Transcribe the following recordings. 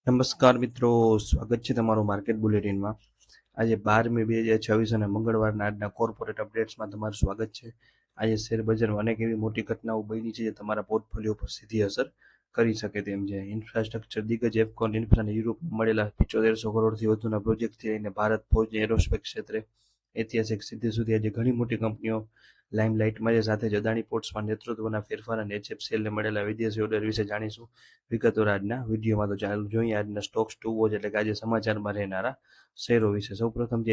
નમસ્કાર મિત્રો, સ્વાગત છે તમારું માર્કેટ બુલેટિનમાં। આજે 12 મે 2026 અને મંગળવારના આજના કોર્પોરેટ અપડેટ્સમાં તમારું સ્વાગત છે। આજે શેર બજારમાં અનેક એવી મોટી ઘટનાઓ બની છે જે તમારા પોર્ટફોલિયો પર સીધી અસર કરી શકે તેમ છે। ઇન્ફ્રાસ્ટ્રક્ચર દિગ્ગજ એફકોન ઇન્ફ્રાને યુરોપમાં મળેલા 7500 કરોડથી વધુના પ્રોજેક્ટથી લઈને ભારત ફૌજ એરોસ્પેસ ક્ષેત્રે ઐતિહાસિક સિદ્ધિ સુધી આજે ઘણી મોટી કંપનીઓ લાઇમલાઇટમાં છે। સાથે જ અદાણી પોર્ટ્સમાં નેતૃત્વના ફેરફાર અને એચએફસીએલને મળેલા વિદેશી ઓર્ડર વિશે જાણીશું વિગતવાર આજના વિડીયોમાં। તો ચાલો જોઈએ આજના સ્ટોક્સ ટુ વોચ એટલે કે આજે સમાચારમાં રહેનારા શેરો વિશે। સૌપ્રથમ છે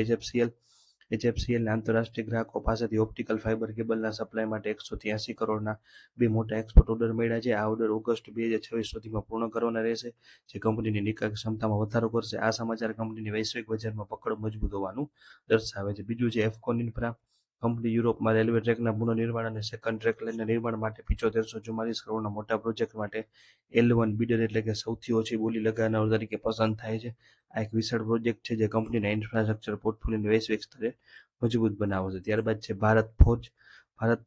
એચએફસીએલ આંતરરાષ્ટ્રીય ગ્રાહકો પાસેથી ઓપ્ટિકલ ફાઇબર કેબલના સપ્લાય માટે 183 કરોડના બે મોટા એક્સપોર્ટ ઓર્ડર મળ્યા છે। આ ઓર્ડર ઓગસ્ટ 2026 સુધીમાં પૂર્ણ કરવાના રહેશે, જે કંપનીની નિકાસ ક્ષમતામાં વધારો કરશે। આ સમાચાર કંપનીની વૈશ્વિક બજારમાં પકડ મજબૂત હોવાનું દર્શાવે છે। બીજું છે એફકોન ઇન્ફ્રા કંપની યુરોપમાં રેલવે ટ્રેકના પુનઃનિર્માણ અને સેકન્ડ ટ્રેક લાઇનના નિર્માણ માટે 7544 કરોડના મોટા પ્રોજેક્ટ માટે L1 બિડર એટલે કે સૌથી ઓછી બોલી લગાવનાર તરીકે પસંદ થાય છે। આ એક વિશાળ પ્રોજેક્ટ છે જે કંપનીના ઇન્ફ્રાસ્ટ્રક્ચર પોર્ટફોલિયોને વૈશ્વિક સ્તરે મજબૂત બનાવશે। ત્યારબાદ છે ભારત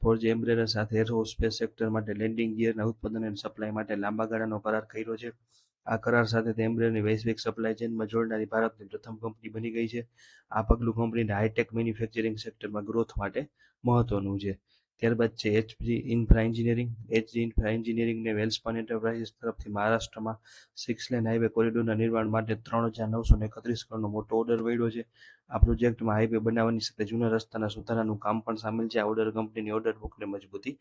ફોર્જ એમ્બ્રેર સાથે એરોસ્પેસ સેક્ટર માટે લેન્ડિંગ ગિયરના ઉત્પાદન અને સપ્લાય માટે લાંબા ગાળાનો કરાર કર્યો છે। આ કરાર સાથે તે એમ્બ્રેરની વૈશ્વિક સપ્લાય ચેનમાં જોડનારી ભારતની પ્રથમ કંપની બની ગઈ છે। આ પગલું કંપનીના હાઈટેક મેન્યુફેક્ચરિંગ સેક્ટરમાં ગ્રોથ માટે મહત્વનું છે। ત્યારબાદ છે એચજી ઇન્ફ્રા એન્જિનિયરિંગને વેલ્સપન એન્ટરપ્રાઇઝિસ તરફથી મહારાષ્ટ્રમાં 6 લેન હાઈવે કોરિડોરના નિર્માણ માટે 3931 કરોડનો મોટો ઓર્ડર મળ્યો છે। આ પ્રોજેક્ટમાં હાઈવે બનાવવાની સાથે જૂના રસ્તાના સુધારાનું કામ પણ સામેલ છે। આ ઓર્ડર કંપનીની ઓર્ડર બુકને મજબૂતી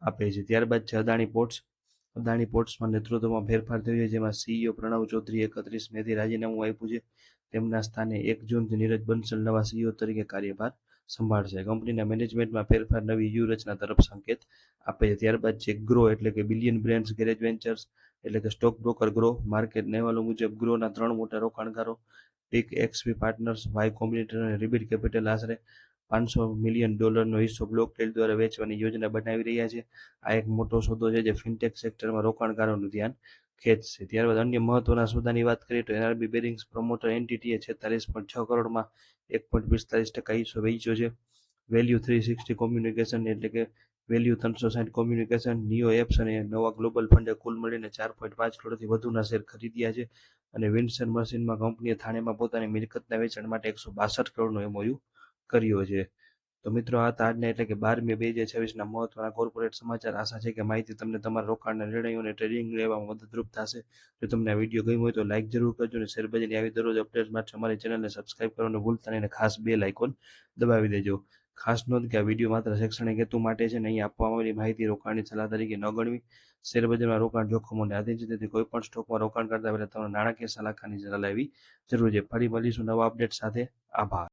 આપે છે। ત્યારબાદ છે અદાણી પોર્ટ્સમાં નેતૃત્વમાં ફેરફાર થયો છે, જેમાં સીઈઓ પ્રણવ ચૌધરીએ 31 મેથી રાજીનામું આપ્યું છે। તેમના સ્થાને 1 જૂનથી નીરજ બંસલ નવા સીઈઓ તરીકે કાર્યભાર સંભાળશે। કંપનીના મેનેજમેન્ટમાં ફેરફાર નવી વ્યૂહરચના તરફ સંકેત આપે છે। ત્યારબાદ છે ગ્રો એટલે કે બિલિયન બ્રેન્ડ્સ ગેરેજ વેન્ચર્સ એટલે કે સ્ટોક બ્રોકર ગ્રો માર્કેટ અહેવાલો મુજબ ગ્રોના 3 મોટા રોકાણકારો પીક એક્સવી પાર્ટનર્સ, વાય કોમ્બિનેટર અને રિબિટ કેપિટલ આશરે $500 મિલિયન હિસ્સો બ્લોકટેલ દ્વારા વેચવાની યોજના બનાવી રહ્યા છે। આ એક મોટો સોદો છે જે ફિનટેક સેક્ટરમાં રોકાણકારોનું ધ્યાન ખેંચશે। ત્યારબાદ અન્ય મહત્વના સોદાની વાત કરીએ તો એનઆરબી બેરિંગ્સ પ્રમોટર એન્ટિટીએ 46.6 કરોડમાં 1.45% હિસ્સો વેચ્યો છે। વેલ્યુ 360 કોમ્યુનિકેશન એટલે કે વેલ્યુ 360 કોમ્યુનિકેશન, નિયો એપ્સ અને નવા ગ્લોબલ ફંડે કુલ મળીને 4.5 કરોડથી વધુના શેર ખરીદ્યા છે। અને વિન્ડસર મશીનમાં કંપનીએ થાણેમાં પોતાની મિલકતના વેચાણ માટે 162 કરોડનો એમઓયુ કર્યો છે। તો મિત્રો આ હતા આજના એટલે કે 12 મે 2026ના મહત્વના કોર્પોરેટ સમાચાર। આશા છે કે માહિતી તમને તમારા રોકાણના નિર્ણયો અને ટ્રેડિંગ લેવામાં મદદરૂપ થશે। જો તમને આ વિડીયો ગમ્યો હોય તો લાઇક જરૂર કરજો અને શેરબજારની આવી દરરોજ અપડેટ્સ માટે અમારી ચેનલને સબસ્ક્રાઇબ કરવાનું ભૂલતા નહીં અને ખાસ બેલ આઇકોન દબાવી દેજો। ખાસ નોંધ કે આ વિડીયો માત્ર શૈક્ષણિક હેતુ માટે છે અને અહીં આપવામાં આવેલી માહિતી રોકાણની સલાહ તરીકે ન ગણવી। શેરબજારમાં રોકાણ જોખમોને આધીન છે, તેથી કોઈ પણ સ્ટોકમાં રોકાણ કરતા પહેલા તમારે નાણાકીય સલાહકારની સલાહ લેવી જરૂરી છે। ફરી મળીશું નવા અપડેટ સાથે। આભાર।